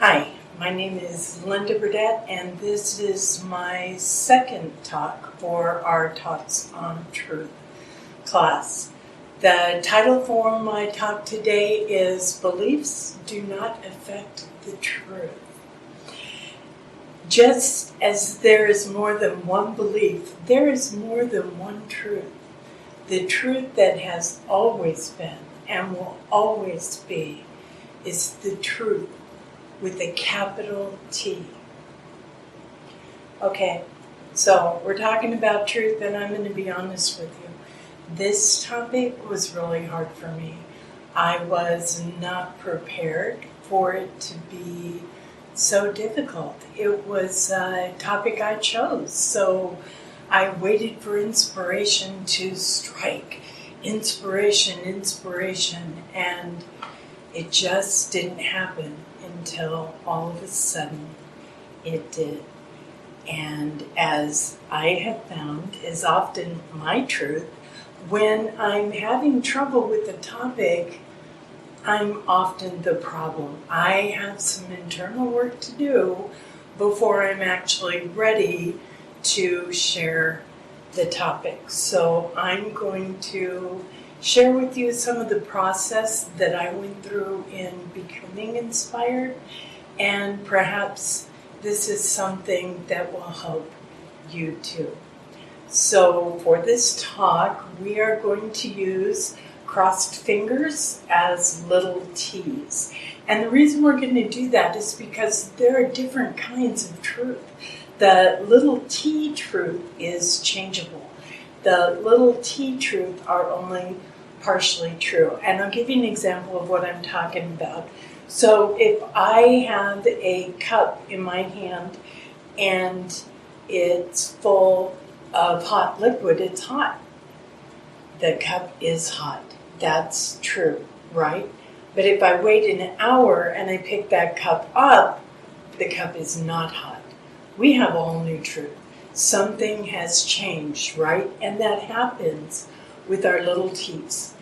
Hi, my name is Linda Burdett, and this is my second talk for our Talks on Truth class. The title for my talk today is Beliefs Do Not Affect the Truth. Just as there is more than one belief, there is more than one truth. The truth that has always been and will always be is the truth with a capital T. Okay, so we're talking about truth, and I'm going to be honest with you. This topic was really hard for me. I was not prepared for it to be so difficult. It was a topic I chose, so I waited for inspiration to strike. Inspiration, and it just didn't happen until all of a sudden it did. And as I have found is often my truth, when I'm having trouble with a topic, I'm often the problem. I have some internal work to do before I'm actually ready to share the topic. So I'm going to share with you some of the process that I went through in becoming inspired, and perhaps this is something that will help you too. So for this talk, we are going to use crossed fingers as little t's. And the reason we're going to do that is because there are different kinds of truth. The little t truth is changeable. The little t truth are only partially true. And I'll give you an example of what I'm talking about. So if I have a cup in my hand and it's full of hot liquid, it's hot. The cup is hot. That's true, right? But if I wait an hour and I pick that cup up, the cup is not hot. We have all new truth. Something has changed, right? And that happens with our little t's.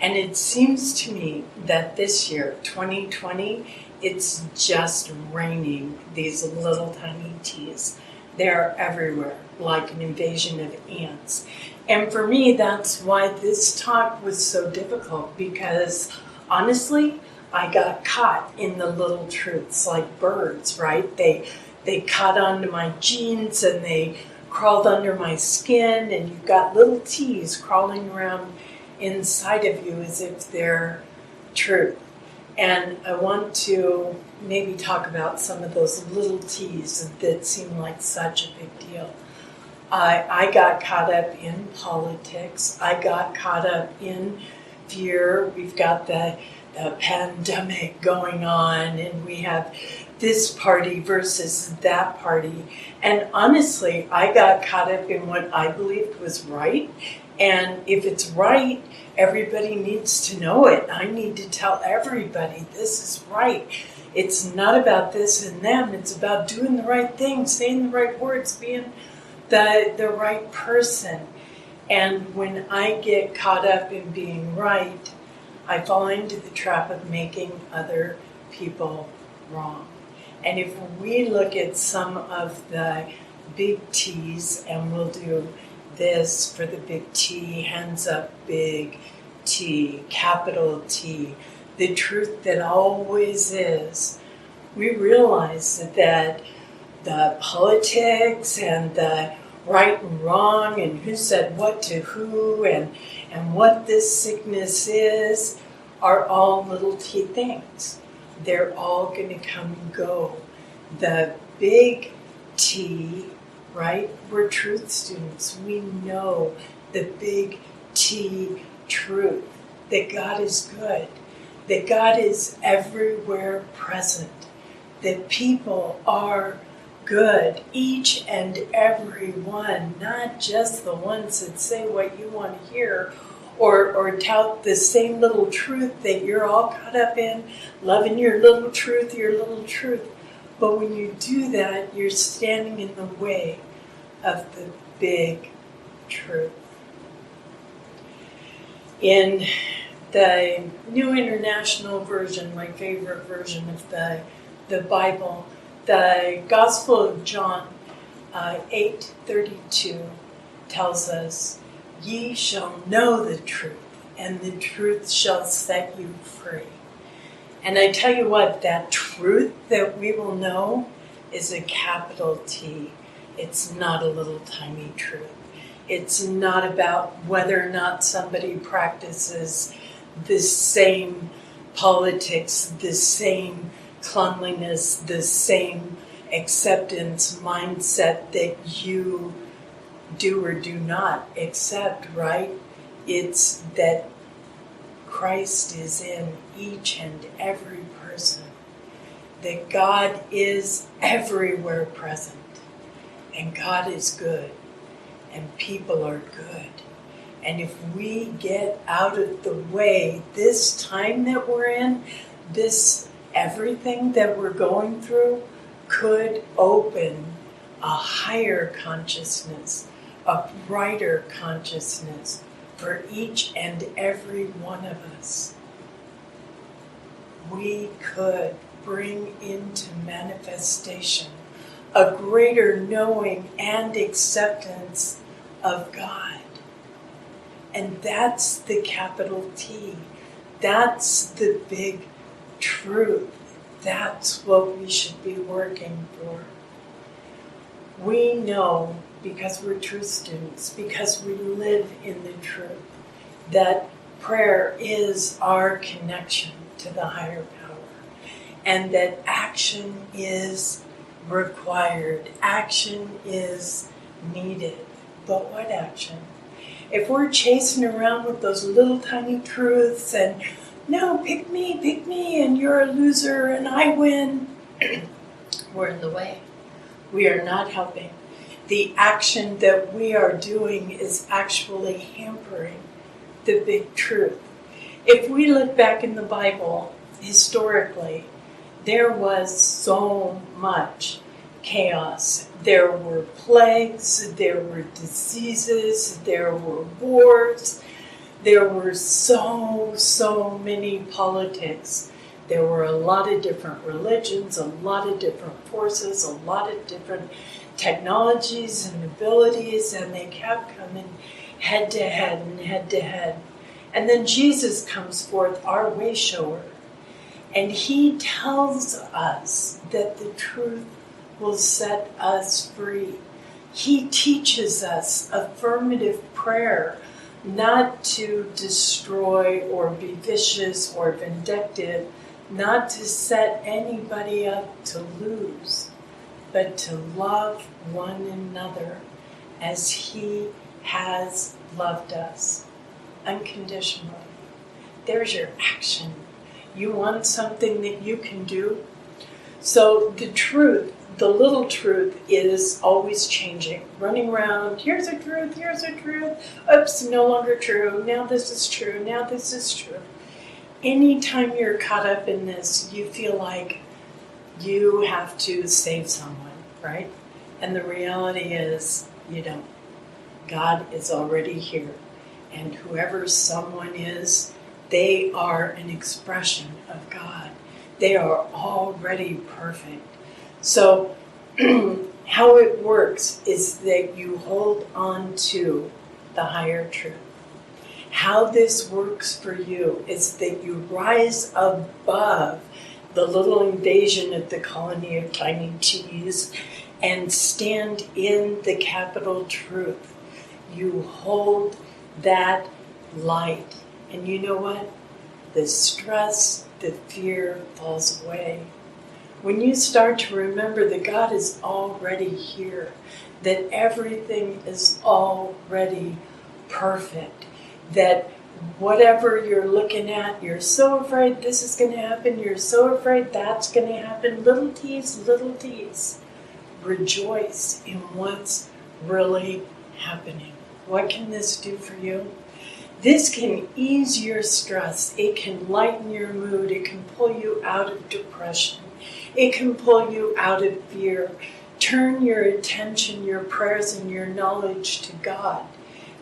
And it seems to me that this year, 2020, it's just raining these little tiny t's. They're everywhere, like an invasion of ants. And for me, that's why this talk was so difficult, because honestly, I got caught in the little truths like birds, right? They caught onto my jeans and they crawled under my skin, and you've got little t's crawling around inside of you as if they're truth. And I want to maybe talk about some of those little t's that seem like such a big deal. I got caught up in politics. I got caught up in fear. We've got the pandemic going on, and we have this party versus that party. And honestly, I got caught up in what I believed was right. And if it's right, everybody needs to know it. I need to tell everybody this is right. It's not about this and them. It's about doing the right thing, saying the right words, being the right person. And when I get caught up in being right, I fall into the trap of making other people wrong. And if we look at some of the big T's, and we'll do this for the big T, hands up, big T, capital T, the truth that always is, we realize that the politics and the right and wrong and who said what to who and what this sickness is are all little t things. They're all going to come and go. The big T, right? We're truth students. We know the big T truth, that God is good, that God is everywhere present, that people are good, each and every one, not just the ones that say what you want to hear or tout the same little truth that you're all caught up in, loving your little truth. But when you do that, you're standing in the way of the big truth. In the New International Version, my favorite version of the the Bible. The Gospel of John 8:32 tells us, "Ye shall know the truth, and the truth shall set you free." And I tell you what, that truth that we will know is a capital T. It's not a little tiny truth. It's not about whether or not somebody practices the same politics, the same cleanliness, the same acceptance mindset that you do or do not accept, right? It's that Christ is in each and every person, that God is everywhere present, and God is good, and people are good. And if we get out of the way, this time that we're in, this everything that we're going through could open a higher consciousness, a brighter consciousness for each and every one of us. We could bring into manifestation a greater knowing and acceptance of God. And that's the capital T. That's the big truth. That's what we should be working for. We know, because we're truth students, because we live in the truth, that prayer is our connection to the higher power, and that action is required. Action is needed. But what action? If we're chasing around with those little tiny truths and, no, pick me, and you're a loser and I win, we're in the way. We are not helping. The action that we are doing is actually hampering the big truth. If we look back in the Bible, historically, there was so much chaos. There were plagues, there were diseases, there were wars, there were so many politics. There were a lot of different religions, a lot of different forces, a lot of different technologies and abilities, and they kept coming head to head and head to head. And then Jesus comes forth, our way shower, and he tells us that the truth will set us free. He teaches us affirmative prayer, not to destroy or be vicious or vindictive, not to set anybody up to lose, but to love one another as he has loved us unconditionally. There's your action. You want something that you can do? So the truth, the little truth, is always changing, running around, here's a truth, oops, no longer true, now this is true, now this is true. Anytime you're caught up in this, you feel like you have to save someone, right? And the reality is, you don't. God is already here. And whoever someone is, they are an expression of God. They are already perfect. So how it works is that you hold on to the higher truth. How this works for you is that you rise above the little invasion of the colony of tiny T's and stand in the capital truth. You hold that light. And you know what? The stress, the fear falls away. When you start to remember that God is already here, that everything is already perfect, that whatever you're looking at, you're so afraid this is going to happen, you're so afraid that's going to happen, little t's, rejoice in what's really happening. What can this do for you? This can ease your stress. It can lighten your mood. It can pull you out of depression. It can pull you out of fear. Turn your attention, your prayers, and your knowledge to God,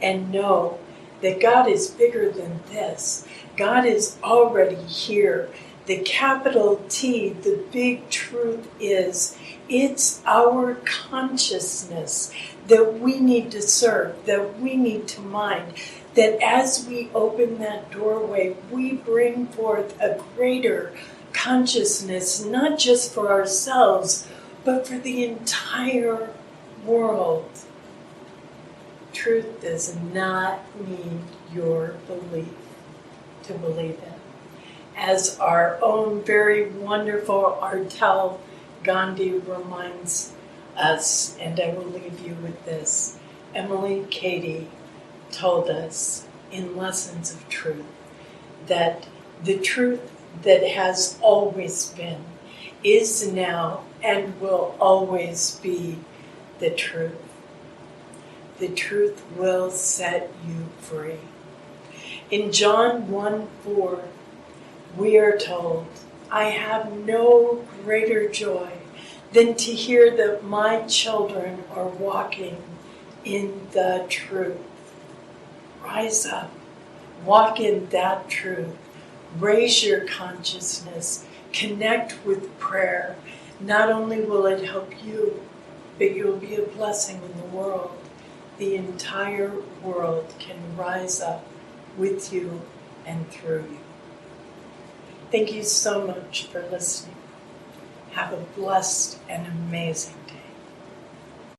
and know that God is bigger than this. God is already here. The capital T, the big truth is, it's our consciousness that we need to serve, that we need to mind, that as we open that doorway, we bring forth a greater consciousness, not just for ourselves, but for the entire world. Truth does not need your belief to believe it. As our own very wonderful Artel Gandhi reminds us, and I will leave you with this, Emily Cady told us in Lessons of Truth that the truth that has always been, is now, and will always be the truth. The truth will set you free. In John 1:4, we are told, I have no greater joy than to hear that my children are walking in the truth. Rise up, walk in that truth, raise your consciousness, connect with prayer. Not only will it help you, but you'll be a blessing in the world. The entire world can rise up with you and through you. Thank you so much for listening. Have a blessed and amazing day.